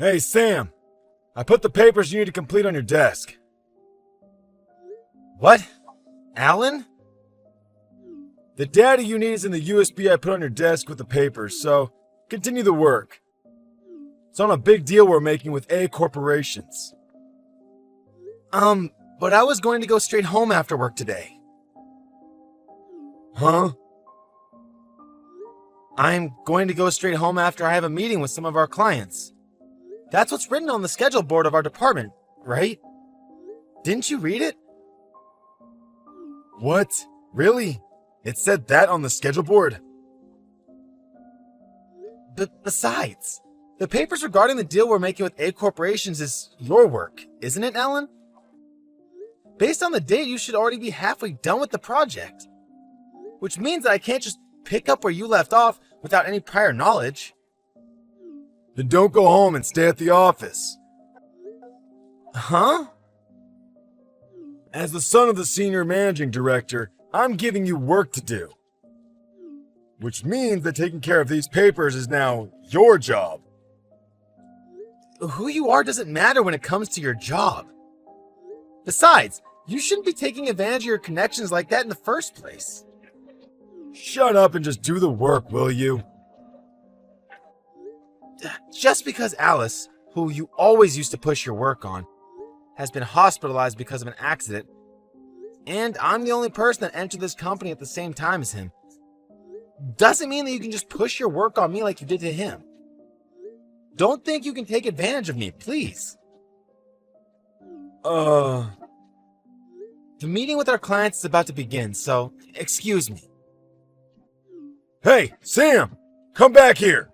Hey, Sam. I put the papers you need to complete on your desk. What? Alan? The data you need is in the USB I put on your desk with the papers, so continue the work. It's on a big deal we're making with A Corporations. But I was going to go straight home after work today. Huh? I'm going to go straight home after I have a meeting with some of our clients. That's what's written on the schedule board of our department, right? Didn't you read it? What? Really? It said that on the schedule board? Besides, the papers regarding the deal we're making with A Corporations is your work, isn't it, Alan? Based on the date, you should already be halfway done with the project. Which means that I can't just pick up where you left off without any prior knowledge. Then don't go home and stay at the office. Huh? As the son of the senior managing director, I'm giving you work to do. Which means that taking care of these papers is now your job. Who you are doesn't matter when it comes to your job. Besides, you shouldn't be taking advantage of your connections like that in the first place. Shut up and just do the work, will you? Just because Alice, who you always used to push your work on, has been hospitalized because of an accident, and I'm the only person that entered this company at the same time as him, doesn't mean that you can just push your work on me like you did to him. Don't think you can take advantage of me, please. The meeting with our clients is about to begin, so excuse me. Hey, Sam! Come back here!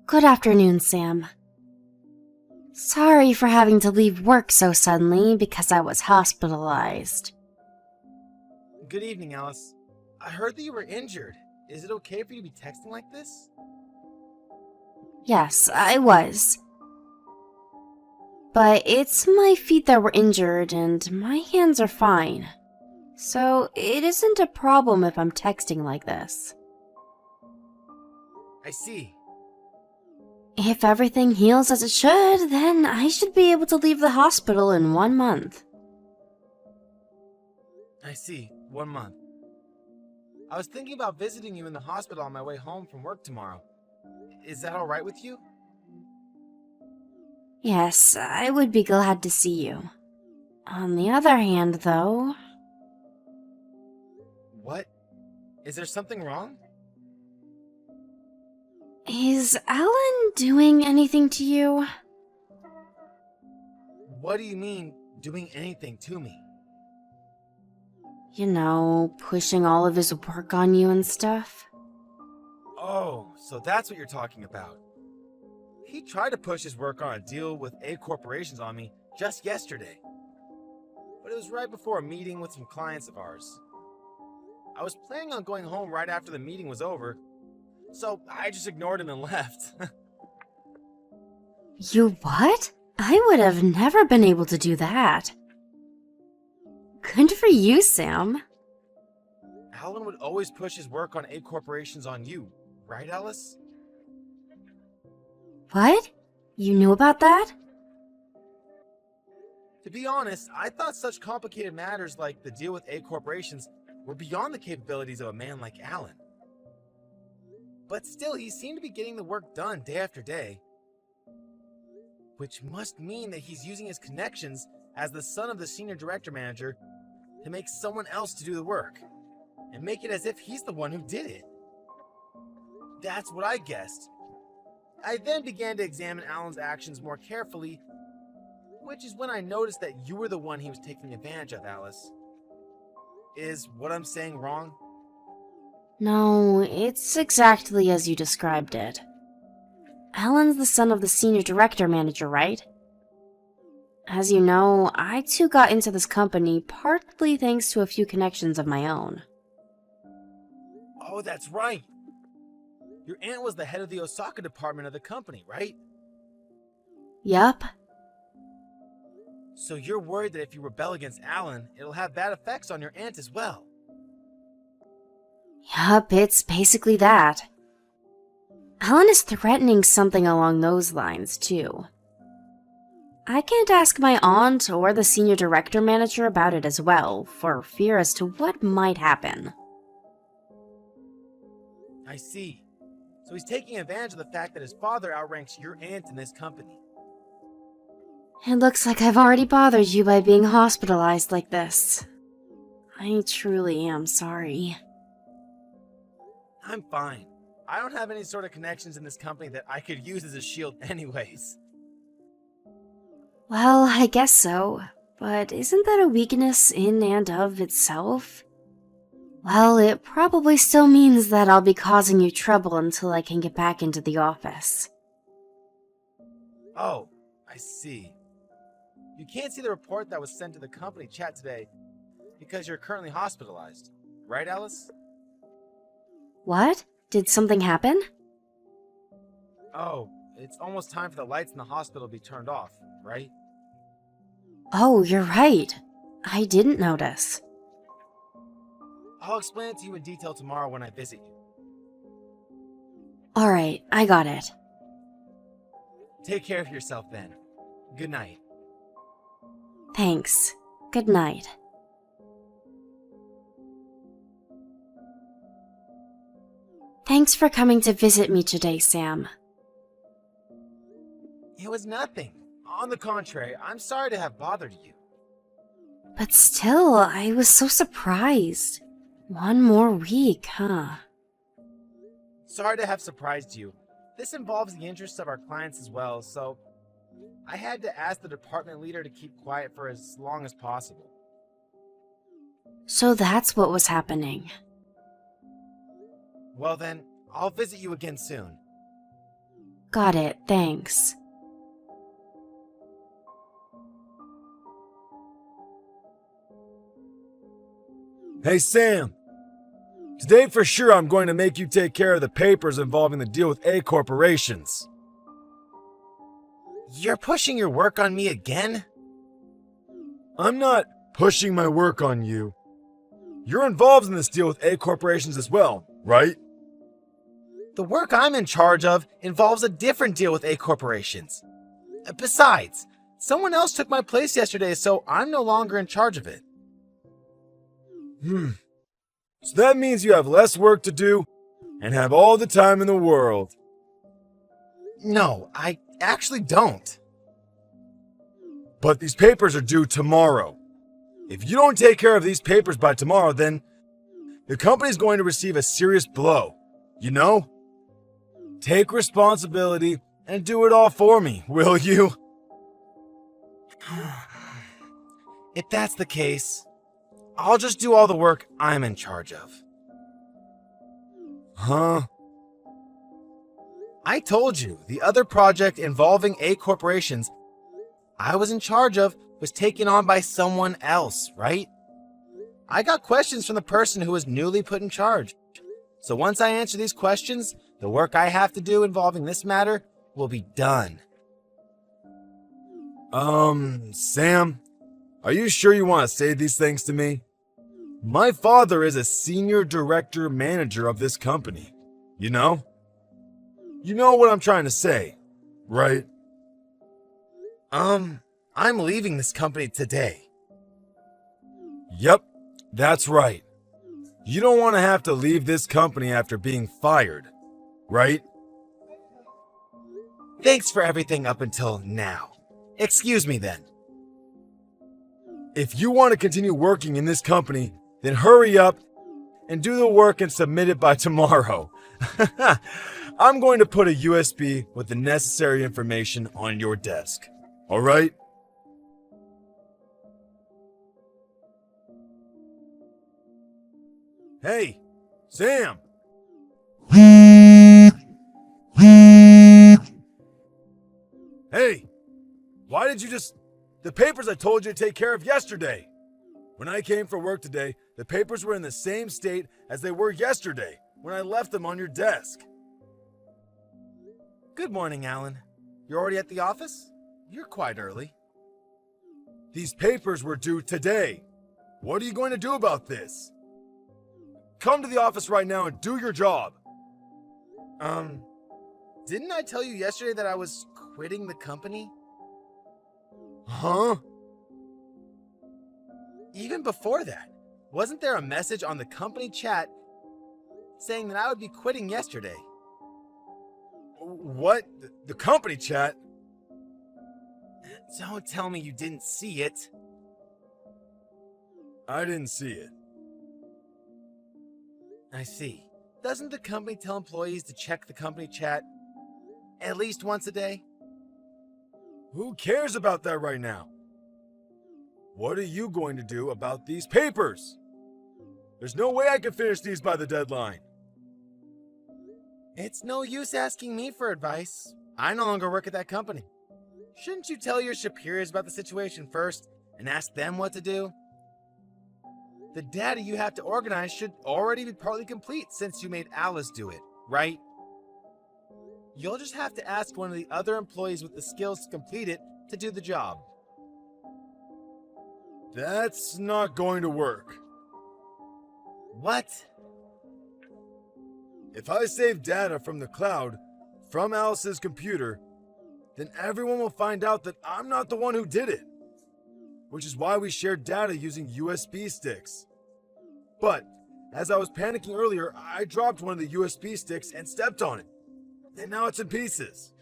Good afternoon, Sam. Sorry for having to leave work so suddenly because I was hospitalized. Good evening, Alice. I heard that you were injured. Is it okay for you to be texting like this? Yes, I was. But it's my feet that were injured and my hands are fine. So it isn't a problem if I'm texting like this. I see. If everything heals as it should, then I should be able to leave the hospital in 1 month. I see. 1 month. I was thinking about visiting you in the hospital on my way home from work tomorrow. Is that all right with you? Yes, I would be glad to see you. On the other hand, though... What? Is there something wrong? Is Alan doing anything to you? What do you mean, doing anything to me? You know, pushing all of his work on you and stuff. Oh, so that's what you're talking about. He tried to push his work on a deal with A Corporations on me just yesterday. But it was right before a meeting with some clients of ours. I was planning on going home right after the meeting was over, so I just ignored him and left. You what? I would have never been able to do that. Good for you, Sam. Alan would always push his work on A Corporations on you, right, Alice? What? You knew about that? To be honest, I thought such complicated matters like the deal with A Corporations were beyond the capabilities of a man like Alan. But still, he seemed to be getting the work done day after day. Which must mean that he's using his connections as the son of the senior director manager to make someone else to do the work, and make it as if he's the one who did it. That's what I guessed. I then began to examine Alan's actions more carefully, which is when I noticed that you were the one he was taking advantage of, Alice. Is what I'm saying wrong? No, it's exactly as you described it. Alan's the son of the senior director manager, right? As you know, I too got into this company partly thanks to a few connections of my own. Oh, that's right. Your aunt was the head of the Osaka department of the company, right? Yup. So you're worried that if you rebel against Alan, it'll have bad effects on your aunt as well. Yup, it's basically that. Alan is threatening something along those lines, too. I can't ask my aunt or the senior director manager about it as well, for fear as to what might happen. I see. So he's taking advantage of the fact that his father outranks your aunt in this company. It looks like I've already bothered you by being hospitalized like this. I truly am sorry. I'm fine. I don't have any sort of connections in this company that I could use as a shield anyways. Well, I guess so, but isn't that a weakness in and of itself? Well, it probably still means that I'll be causing you trouble until I can get back into the office. Oh, I see. You can't see the report that was sent to the company chat today because you're currently hospitalized, right, Alice? What? Did something happen? Oh, it's almost time for the lights in the hospital to be turned off, right? Oh, you're right. I didn't notice. I'll explain it to you in detail tomorrow when I visit you. Alright, I got it. Take care of yourself then. Good night. Thanks. Good night. Thanks for coming to visit me today, Sam. It was nothing. On the contrary, I'm sorry to have bothered you. But still, I was so surprised. One more week, huh? Sorry to have surprised you. This involves the interests of our clients as well, so I had to ask the department leader to keep quiet for as long as possible. So that's what was happening. Well then, I'll visit you again soon. Got it, thanks. Hey, Sam. Today for sure I'm going to make you take care of the papers involving the deal with A corporations. You're pushing your work on me again? I'm not pushing my work on you. You're involved in this deal with A corporations as well, right? The work I'm in charge of involves a different deal with A corporations. Besides, someone else took my place yesterday, so I'm no longer in charge of it. So that means you have less work to do and have all the time in the world. No, I actually don't. But these papers are due tomorrow. If you don't take care of these papers by tomorrow, then the company's going to receive a serious blow. You know? Take responsibility and do it all for me, will you? If that's the case, I'll just do all the work I'm in charge of. Huh? I told you, the other project involving A corporations I was in charge of was taken on by someone else, right? I got questions from the person who was newly put in charge. So once I answer these questions, the work I have to do involving this matter will be done. Sam, are you sure you want to say these things to me? My father is a senior director manager of this company, you know? You know what I'm trying to say, right? I'm leaving this company today. Yep, that's right. You don't want to have to leave this company after being fired, right? Thanks for everything up until now. Excuse me then. If you want to continue working in this company, then hurry up and do the work and submit it by tomorrow. I'm going to put a USB with the necessary information on your desk. All right? Hey, Sam! Hey! Why did you just... The papers I told you to take care of yesterday! When I came for work today, the papers were in the same state as they were yesterday when I left them on your desk. Good morning, Alan. You're already at the office? You're quite early. These papers were due today. What are you going to do about this? come to the office right now and do your job. Didn't I tell you yesterday that I was quitting the company? Huh? Even before that, wasn't there a message on the company chat saying that I would be quitting yesterday? What? The company chat? Don't tell me you didn't see it. I didn't see it. I see. Doesn't the company tell employees to check the company chat at least once a day? Who cares about that right now? What are you going to do about these papers? There's no way I can finish these by the deadline. It's no use asking me for advice. I no longer work at that company. Shouldn't you tell your superiors about the situation first and ask them what to do? The data you have to organize should already be partly complete since you made Alice do it, right? You'll just have to ask one of the other employees with the skills to complete it to do the job. That's not going to work. What? If I save data from the cloud, from Alice's computer, then everyone will find out that I'm not the one who did it. Which is why we shared data using USB sticks. But, as I was panicking earlier, I dropped one of the USB sticks and stepped on it. And now it's in pieces.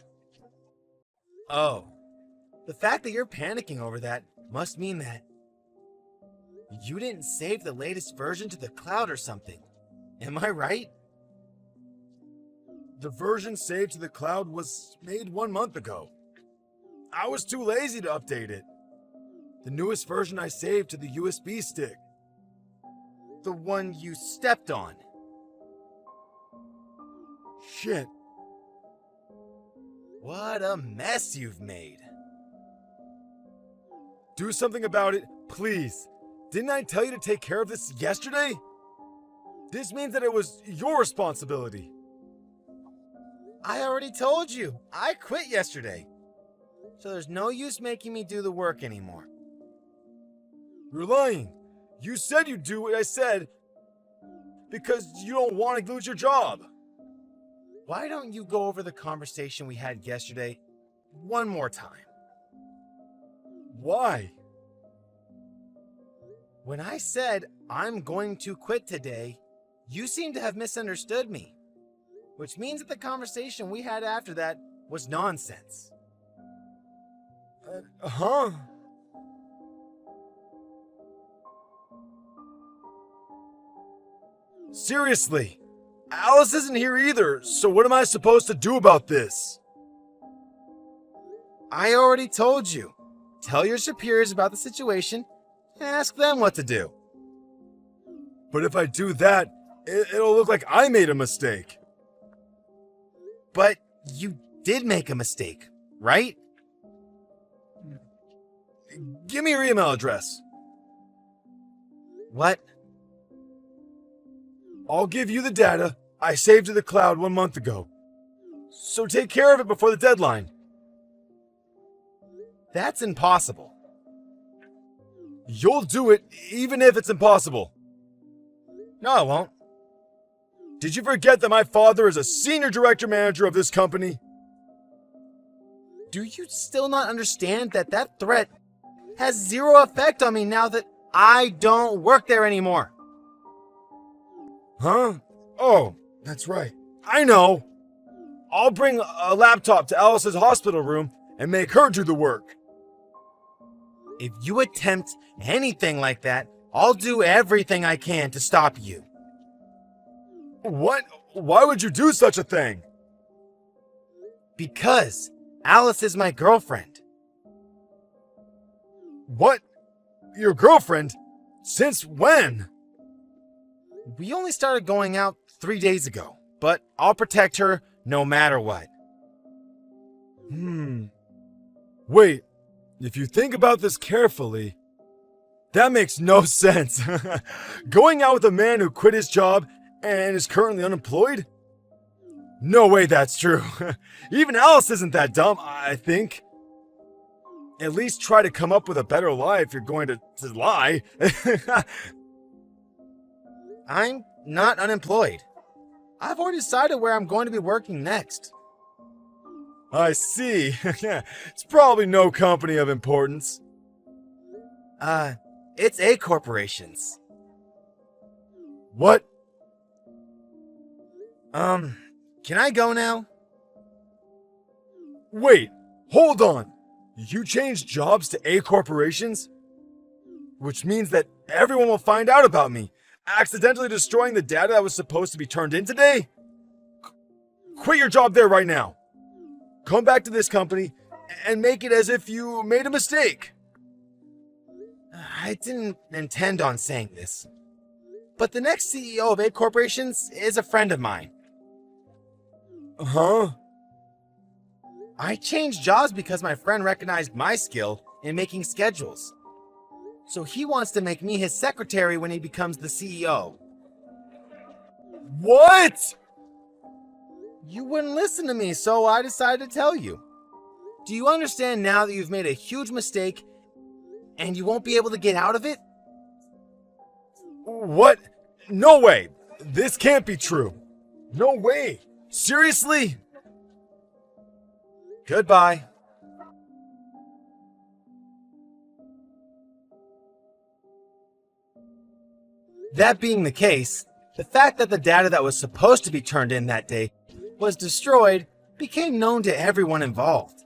Oh. The fact that you're panicking over that must mean that you didn't save the latest version to the cloud or something. Am I right? The version saved to the cloud was made 1 month ago. I was too lazy to update it. The newest version I saved to the USB stick. The one you stepped on. Shit. What a mess you've made. Do something about it, please. Didn't I tell you to take care of this yesterday? This means that it was your responsibility. I already told you. I quit yesterday. So there's no use making me do the work anymore. You're lying. You said you'd do what I said because you don't want to lose your job. Why don't you go over the conversation we had yesterday one more time? Why? When I said I'm going to quit today, you seem to have misunderstood me, which means that the conversation we had after that was nonsense. Huh? Seriously, Alice isn't here either, so what am I supposed to do about this? I already told you. Tell your superiors about the situation and ask them what to do. But if I do that, it'll look like I made a mistake. But you did make a mistake, right? Give me your email address. What? I'll give you the data I saved to the cloud 1 month ago. So take care of it before the deadline. That's impossible. You'll do it even if it's impossible. No, I won't. Did you forget that my father is a senior director manager of this company? Do you still not understand that that threat has zero effect on me now that I don't work there anymore? Huh? Oh, that's right. I know. I'll bring a laptop to Alice's hospital room and make her do the work. If you attempt anything like that, I'll do everything I can to stop you. What? Why would you do such a thing? Because Alice is my girlfriend. What? Your girlfriend? Since when? We only started going out 3 days ago, but I'll protect her no matter what. Wait, if you think about this carefully, that makes no sense. Going out with a man who quit his job and is currently unemployed? No way that's true. Even Alice isn't that dumb, I think. At least try to come up with a better lie if you're going to lie. I'm not unemployed. I've already decided where I'm going to be working next. I see. It's probably no company of importance. It's A Corporations. What? Can I go now? Wait, hold on. You changed jobs to A Corporations? Which means that everyone will find out about me, accidentally destroying the data that was supposed to be turned in today? Quit your job there right now. Come back to this company and make it as if you made a mistake. I didn't intend on saying this, but the next CEO of A Corporations is a friend of mine. Huh? I changed jobs because my friend recognized my skill in making schedules. So he wants to make me his secretary when he becomes the CEO. What? You wouldn't listen to me, so I decided to tell you. Do you understand now that you've made a huge mistake and you won't be able to get out of it? What? No way. This can't be true. No way. Seriously? Goodbye. That being the case, the fact that the data that was supposed to be turned in that day was destroyed became known to everyone involved.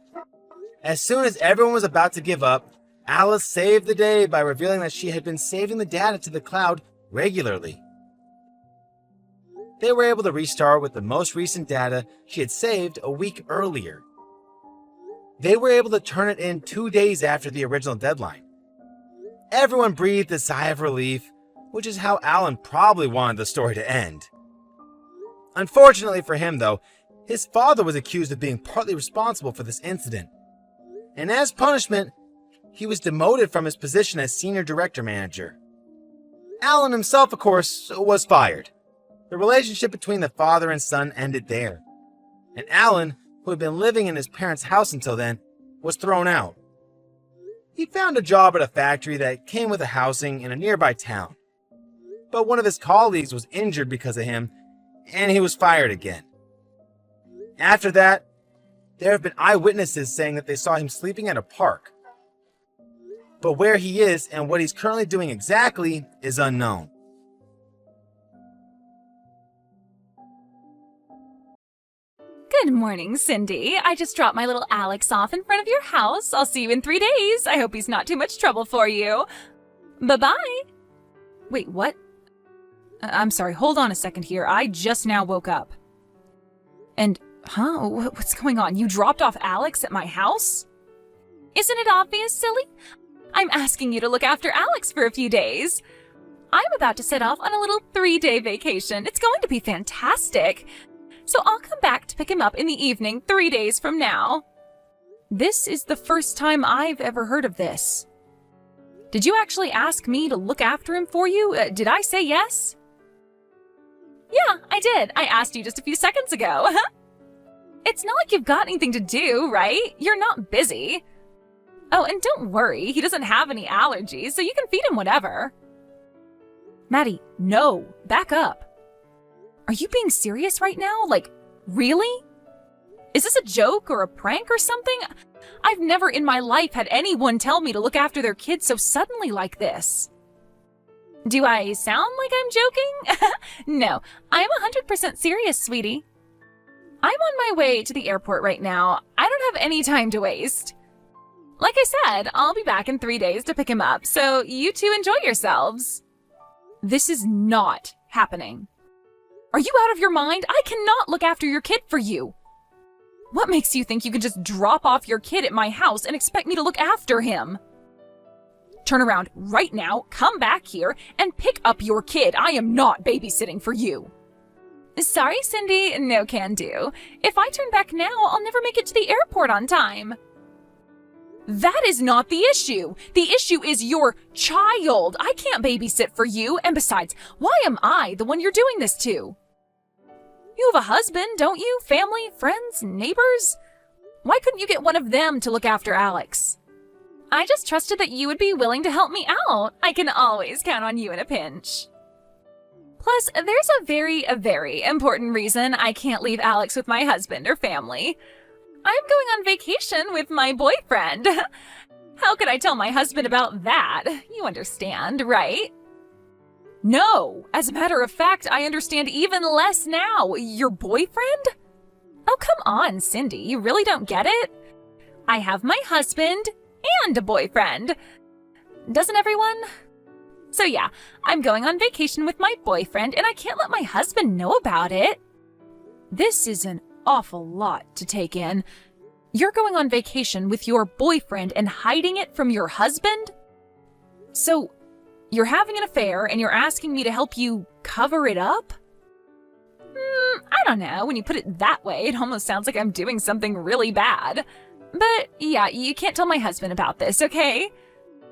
As soon as everyone was about to give up, Alice saved the day by revealing that she had been saving the data to the cloud regularly. They were able to restart with the most recent data she had saved a week earlier. They were able to turn it in 2 days after the original deadline. Everyone breathed a sigh of relief, which is how Alan probably wanted the story to end. Unfortunately for him, though, his father was accused of being partly responsible for this incident. And as punishment, he was demoted from his position as senior director manager. Alan himself, of course, was fired. The relationship between the father and son ended there. And Alan, who had been living in his parents' house until then, was thrown out. He found a job at a factory that came with a housing in a nearby town. But one of his colleagues was injured because of him, and he was fired again. After that, there have been eyewitnesses saying that they saw him sleeping at a park. But where he is and what he's currently doing exactly is unknown. Good morning, Cindy. I just dropped my little Alex off in front of your house. I'll see you in 3 days. I hope he's not too much trouble for you. Bye-bye. Wait, what? I'm sorry, hold on a second here. I just now woke up. And, what's going on? You dropped off Alex at my house? Isn't it obvious, silly? I'm asking you to look after Alex for a few days. I'm about to set off on a little 3-day vacation. It's going to be fantastic. So I'll come back to pick him up in the evening 3 days from now. This is the first time I've ever heard of this. Did you actually ask me to look after him for you? Did I say yes? Yeah, I did. I asked you just a few seconds ago. It's not like you've got anything to do, right? You're not busy. Oh, and don't worry, he doesn't have any allergies, so you can feed him whatever. Maddie, no, back up. Are you being serious right now? Like, really? Is this a joke or a prank or something? I've never in my life had anyone tell me to look after their kids so suddenly like this. Do I sound like I'm joking? No, I'm 100% serious, sweetie. I'm on my way to the airport right now. I don't have any time to waste. Like I said, I'll be back in 3 days to pick him up, so you two enjoy yourselves. This is not happening. Are you out of your mind? I cannot look after your kid for you. What makes you think you can just drop off your kid at my house and expect me to look after him? Turn around right now, come back here, and pick up your kid. I am not babysitting for you. Sorry, Cindy, no can do. If I turn back now, I'll never make it to the airport on time. That is not the issue. The issue is your child. I can't babysit for you, and besides, why am I the one you're doing this to? You have a husband, don't you? Family, friends, neighbors? Why couldn't you get one of them to look after Alex? I just trusted that you would be willing to help me out. I can always count on you in a pinch. Plus, there's a very important reason I can't leave Alex with my husband or family. I'm going on vacation with my boyfriend. How could I tell my husband about that? You understand, right? No, as a matter of fact, I understand even less now. Your boyfriend? Oh, come on, Cindy, you really don't get it? I have my husband and a boyfriend. Doesn't everyone? So yeah, I'm going on vacation with my boyfriend and I can't let my husband know about it. This is an awful lot to take in. You're going on vacation with your boyfriend and hiding it from your husband? So, you're having an affair and you're asking me to help you cover it up? I don't know. When you put it that way, it almost sounds like I'm doing something really bad. But yeah, you can't tell my husband about this, okay?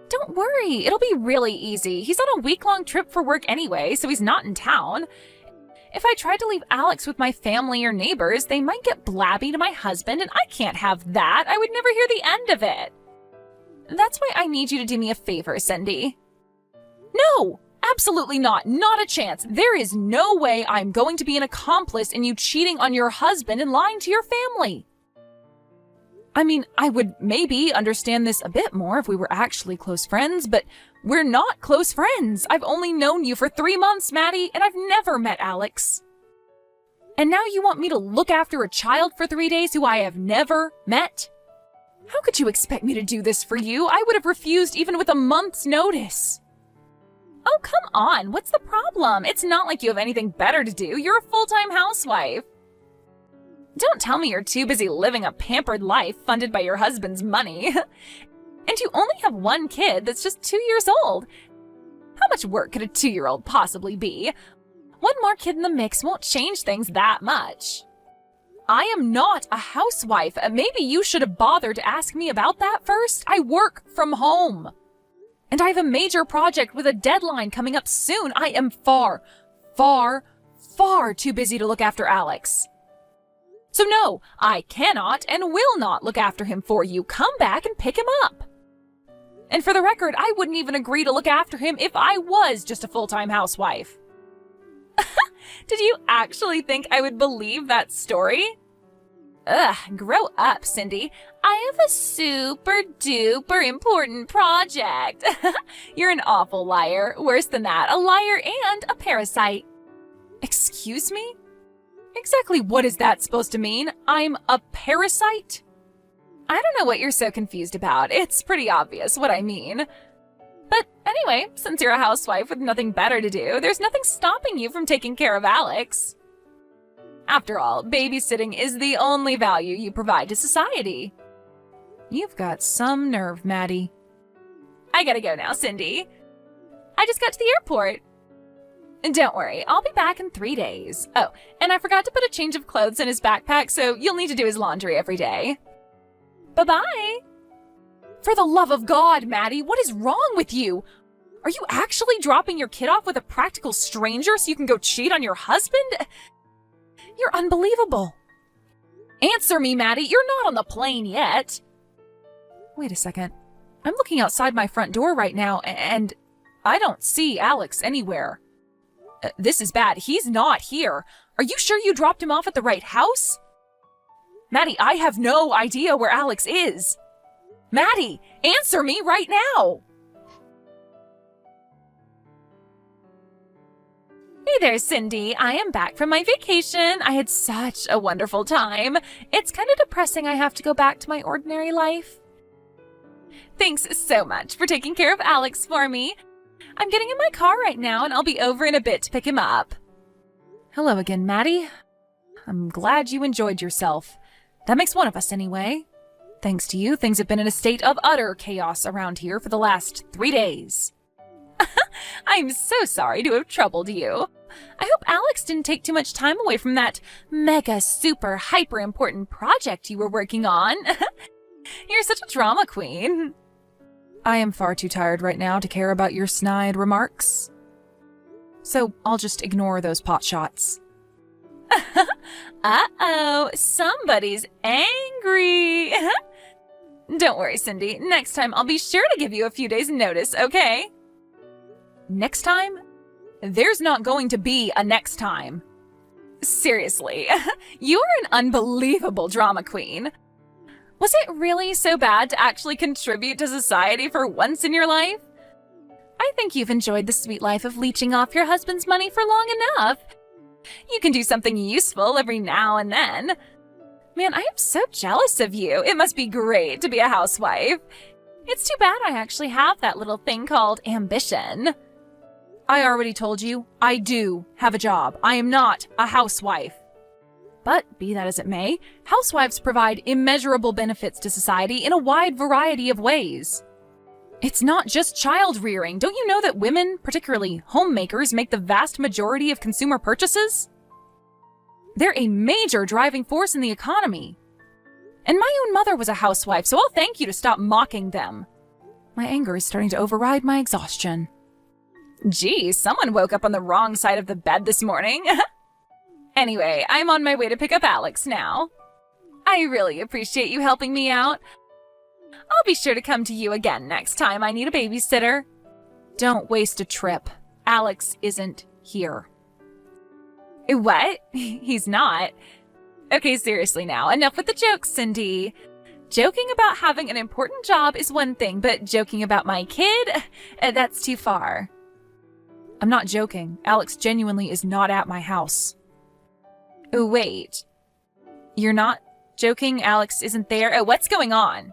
Don't worry, it'll be really easy. He's on a week-long trip for work anyway, so he's not in town. If I tried to leave Alex with my family or neighbors, they might get blabby to my husband, and I can't have that. I would never hear the end of it. That's why I need you to do me a favor, Cindy. No, absolutely not. Not a chance. There is no way I'm going to be an accomplice in you cheating on your husband and lying to your family. I mean, I would maybe understand this a bit more if we were actually close friends, but we're not close friends. I've only known you for 3 months, Maddie, and I've never met Alex. And now you want me to look after a child for 3 days who I have never met? How could you expect me to do this for you? I would have refused even with a month's notice. Oh, come on. What's the problem? It's not like you have anything better to do. You're a full-time housewife. Don't tell me you're too busy living a pampered life funded by your husband's money. And you only have one kid that's just 2 years old. How much work could a 2-year-old possibly be? One more kid in the mix won't change things that much. I am not a housewife. Maybe you should have bothered to ask me about that first. I work from home. And I have a major project with a deadline coming up soon. I am far too busy to look after Alex. So no, I cannot and will not look after him for you. Come back and pick him up. And for the record, I wouldn't even agree to look after him if I was just a full-time housewife. Did you actually think I would believe that story? Ugh, grow up, Cindy. I have a super-duper important project. You're an awful liar. Worse than that, a liar and a parasite. Excuse me? Exactly what is that supposed to mean? I'm a parasite? I don't know what you're so confused about. It's pretty obvious what I mean. But anyway, since you're a housewife with nothing better to do, there's nothing stopping you from taking care of Alex. After all, babysitting is the only value you provide to society. You've got some nerve, Maddie. I gotta go now, Cindy. I just got to the airport. And don't worry, I'll be back in 3 days. Oh, and I forgot to put a change of clothes in his backpack, so you'll need to do his laundry every day. Bye-bye. For the love of God, Maddie, what is wrong with you? Are you actually dropping your kid off with a practical stranger so you can go cheat on your husband? You're unbelievable. Answer me, Maddie. You're not on the plane yet. Wait a second. I'm looking outside my front door right now, and I don't see Alex anywhere. This is bad. He's not here. Are you sure you dropped him off at the right house? Maddie, I have no idea where Alex is. Maddie, answer me right now. Hey there, Cindy. I am back from my vacation. I had such a wonderful time. It's kind of depressing I have to go back to my ordinary life. Thanks so much for taking care of Alex for me. I'm getting in my car right now, and I'll be over in a bit to pick him up. Hello again, Maddie. I'm glad you enjoyed yourself. That makes one of us anyway. Thanks to you, things have been in a state of utter chaos around here for the last 3 days. I'm so sorry to have troubled you. I hope Alex didn't take too much time away from that mega super hyper important project you were working on. You're such a drama queen. I am far too tired right now to care about your snide remarks. So I'll just ignore those pot shots. Uh-oh, somebody's angry. Don't worry, Cindy. Next time I'll be sure to give you a few days' notice, okay? Next time? There's not going to be a next time. Seriously, you're an unbelievable drama queen. Was it really so bad to actually contribute to society for once in your life? I think you've enjoyed the sweet life of leeching off your husband's money for long enough. You can do something useful every now and then. Man, I am so jealous of you. It must be great to be a housewife. It's too bad I actually have that little thing called ambition. I already told you, I do have a job. I am not a housewife. But be that as it may, housewives provide immeasurable benefits to society in a wide variety of ways. It's not just child rearing. Don't you know that women, particularly homemakers, make the vast majority of consumer purchases? They're a major driving force in the economy. And my own mother was a housewife, so I'll thank you to stop mocking them. My anger is starting to override my exhaustion. Gee, someone woke up on the wrong side of the bed this morning. Anyway, I'm on my way to pick up Alex now. I really appreciate you helping me out. I'll be sure to come to you again next time I need a babysitter. Don't waste a trip. Alex isn't here. What? He's not? Okay, seriously now, enough with the jokes, Cindy. Joking about having an important job is one thing, but joking about my kid? That's too far. I'm not joking. Alex genuinely is not at my house. Oh, wait. You're not joking? Alex isn't there? Oh, what's going on?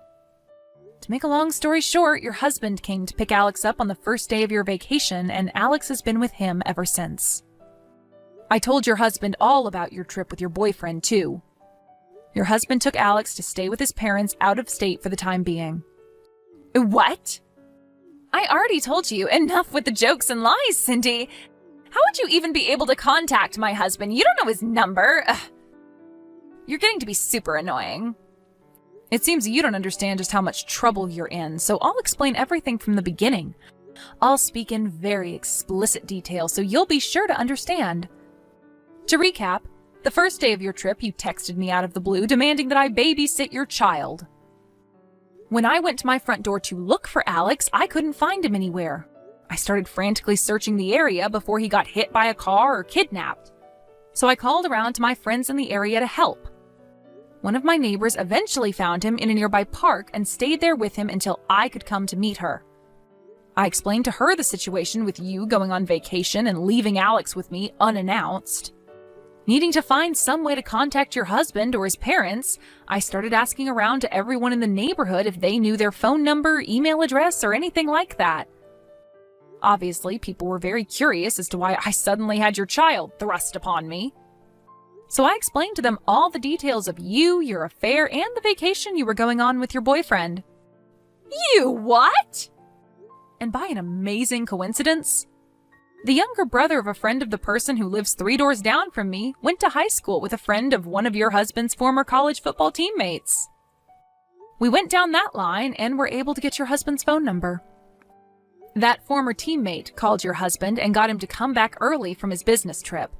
To make a long story short, your husband came to pick Alex up on the first day of your vacation, and Alex has been with him ever since. I told your husband all about your trip with your boyfriend, too. Your husband took Alex to stay with his parents out of state for the time being. What? I already told you, enough with the jokes and lies, Cindy. How would you even be able to contact my husband? You don't know his number. Ugh. You're getting to be super annoying. It seems you don't understand just how much trouble you're in, so I'll explain everything from the beginning. I'll speak in very explicit detail, so you'll be sure to understand. To recap, the first day of your trip, you texted me out of the blue demanding that I babysit your child. When I went to my front door to look for Alex, I couldn't find him anywhere. I started frantically searching the area before he got hit by a car or kidnapped. So I called around to my friends in the area to help. One of my neighbors eventually found him in a nearby park and stayed there with him until I could come to meet her. I explained to her the situation with you going on vacation and leaving Alex with me unannounced. Needing to find some way to contact your husband or his parents, I started asking around to everyone in the neighborhood if they knew their phone number, email address, or anything like that. Obviously, people were very curious as to why I suddenly had your child thrust upon me. So I explained to them all the details of you, your affair, and the vacation you were going on with your boyfriend. You what? And by an amazing coincidence, the younger brother of a friend of the person who lives 3 doors down from me went to high school with a friend of one of your husband's former college football teammates. We went down that line and were able to get your husband's phone number. That former teammate called your husband and got him to come back early from his business trip.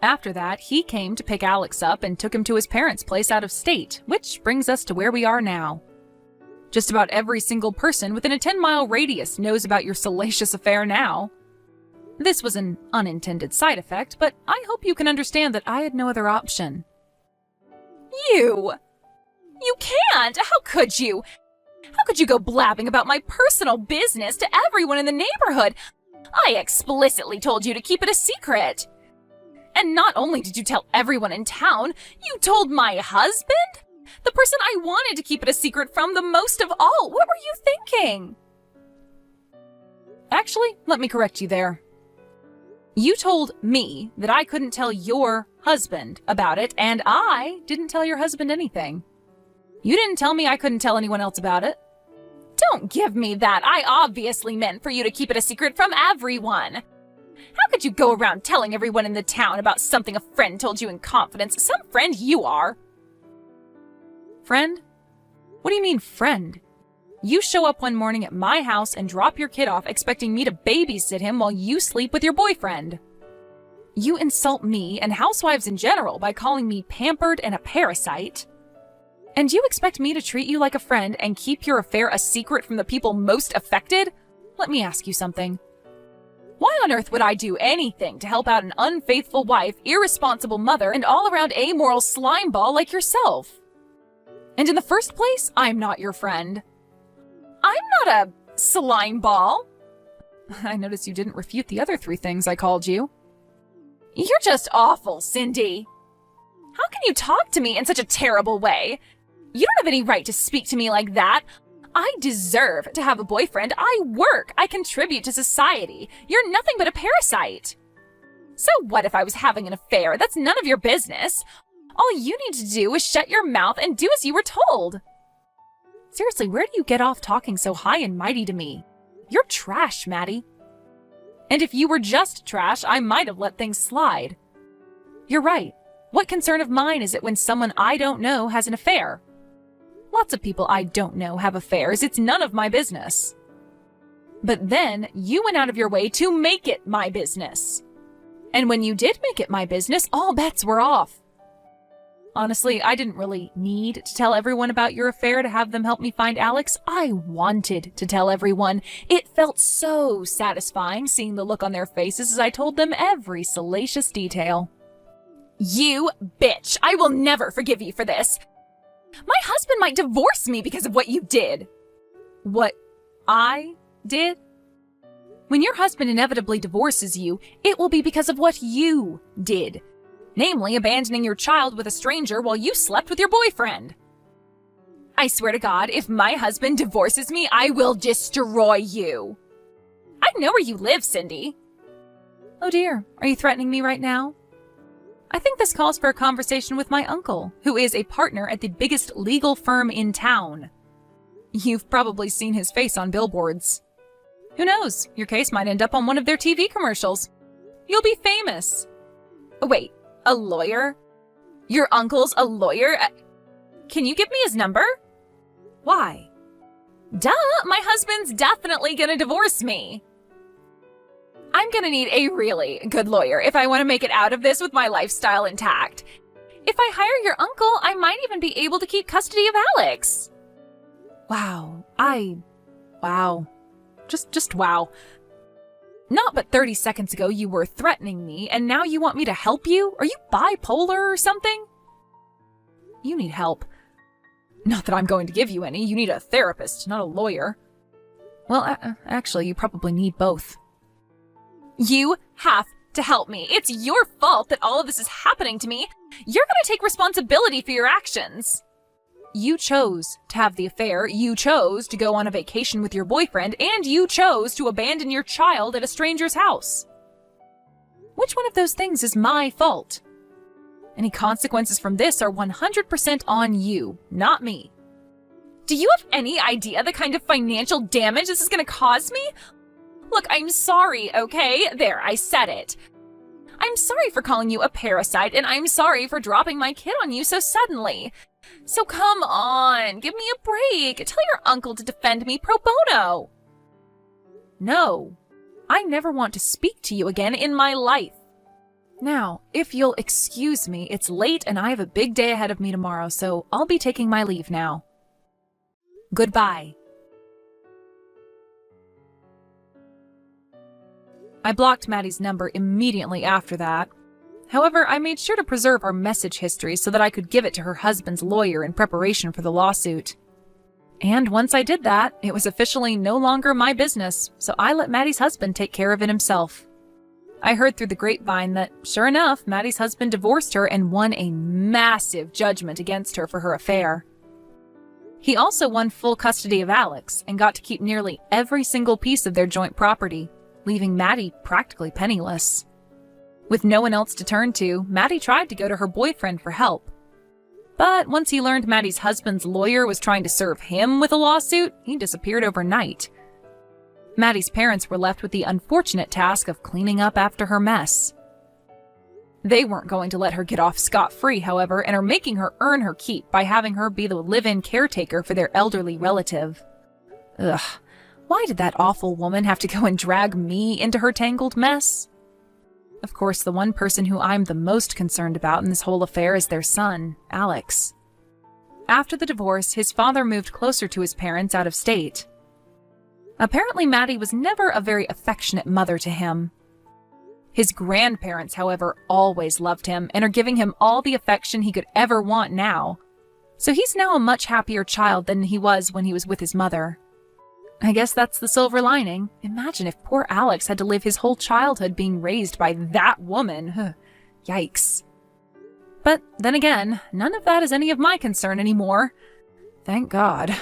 After that, he came to pick Alex up and took him to his parents' place out of state, which brings us to where we are now. Just about every single person within a 10-mile radius knows about your salacious affair now. This was an unintended side effect, but I hope you can understand that I had no other option. You can't! How could you? How could you go blabbing about my personal business to everyone in the neighborhood? I explicitly told you to keep it a secret. And not only did you tell everyone in town, you told my husband? The person I wanted to keep it a secret from the most of all. What were you thinking? Actually, let me correct you there. You told me that I couldn't tell your husband about it, and I didn't tell your husband anything. You didn't tell me I couldn't tell anyone else about it. Don't give me that. I obviously meant for you to keep it a secret from everyone. How could you go around telling everyone in the town about something a friend told you in confidence? Some friend you are. Friend? What do you mean, friend? You show up one morning at my house and drop your kid off expecting me to babysit him while you sleep with your boyfriend. You insult me and housewives in general by calling me pampered and a parasite. And you expect me to treat you like a friend and keep your affair a secret from the people most affected? Let me ask you something. Why on earth would I do anything to help out an unfaithful wife, irresponsible mother, and all-around amoral slimeball like yourself? And in the first place, I'm not your friend. I'm not a slimeball. I notice you didn't refute the other 3 things I called you. You're just awful, Cindy. How can you talk to me in such a terrible way? You don't have any right to speak to me like that. I deserve to have a boyfriend. I work. I contribute to society. You're nothing but a parasite. So what if I was having an affair? That's none of your business. All you need to do is shut your mouth and do as you were told. Seriously, where do you get off talking so high and mighty to me? You're trash, Maddie. And if you were just trash, I might have let things slide. You're right. What concern of mine is it when someone I don't know has an affair? Lots of people I don't know have affairs. It's none of my business. But then you went out of your way to make it my business. And when you did make it my business, all bets were off. Honestly, I didn't really need to tell everyone about your affair to have them help me find Alex. I wanted to tell everyone. It felt so satisfying seeing the look on their faces as I told them every salacious detail. You bitch! I will never forgive you for this. My husband might divorce me because of what you did. What I did? When your husband inevitably divorces you, it will be because of what you did. Namely, abandoning your child with a stranger while you slept with your boyfriend. I swear to God, if my husband divorces me, I will destroy you. I know where you live, Cindy. Oh dear, are you threatening me right now? I think this calls for a conversation with my uncle, who is a partner at the biggest legal firm in town. You've probably seen his face on billboards. Who knows, your case might end up on one of their TV commercials. You'll be famous. Oh, wait, a lawyer? Your uncle's a lawyer? Can you give me his number? Why? Duh, my husband's definitely gonna divorce me. I'm gonna need a really good lawyer if I want to make it out of this with my lifestyle intact. If I hire your uncle, I might even be able to keep custody of Alex. Wow. Wow. Just wow. Not but 30 seconds ago you were threatening me, and now you want me to help you? Are you bipolar or something? You need help. Not that I'm going to give you any. You need a therapist, not a lawyer. Well, actually, you probably need both. You have to help me. It's your fault that all of this is happening to me. You're going to take responsibility for your actions. You chose to have the affair, you chose to go on a vacation with your boyfriend, and you chose to abandon your child at a stranger's house. Which one of those things is my fault? Any consequences from this are 100% on you, not me. Do you have any idea the kind of financial damage this is going to cause me? Look, I'm sorry, okay? There, I said it. I'm sorry for calling you a parasite, and I'm sorry for dropping my kid on you so suddenly. So come on, give me a break. Tell your uncle to defend me pro bono. No, I never want to speak to you again in my life. Now, if you'll excuse me, it's late and I have a big day ahead of me tomorrow, so I'll be taking my leave now. Goodbye. I blocked Maddie's number immediately after that. However, I made sure to preserve our message history so that I could give it to her husband's lawyer in preparation for the lawsuit. And once I did that, it was officially no longer my business, so I let Maddie's husband take care of it himself. I heard through the grapevine that, sure enough, Maddie's husband divorced her and won a massive judgment against her for her affair. He also won full custody of Alex and got to keep nearly every single piece of their joint property, leaving Maddie practically penniless. With no one else to turn to, Maddie tried to go to her boyfriend for help. But once he learned Maddie's husband's lawyer was trying to serve him with a lawsuit, he disappeared overnight. Maddie's parents were left with the unfortunate task of cleaning up after her mess. They weren't going to let her get off scot-free, however, and are making her earn her keep by having her be the live-in caretaker for their elderly relative. Ugh. Why did that awful woman have to go and drag me into her tangled mess? Of course, the one person who I'm the most concerned about in this whole affair is their son, Alex. After the divorce, his father moved closer to his parents out of state. Apparently, Maddie was never a very affectionate mother to him. His grandparents, however, always loved him and are giving him all the affection he could ever want now. So he's now a much happier child than he was when he was with his mother. I guess that's the silver lining. Imagine if poor Alex had to live his whole childhood being raised by that woman. Yikes. But then again, none of that is any of my concern anymore. Thank God.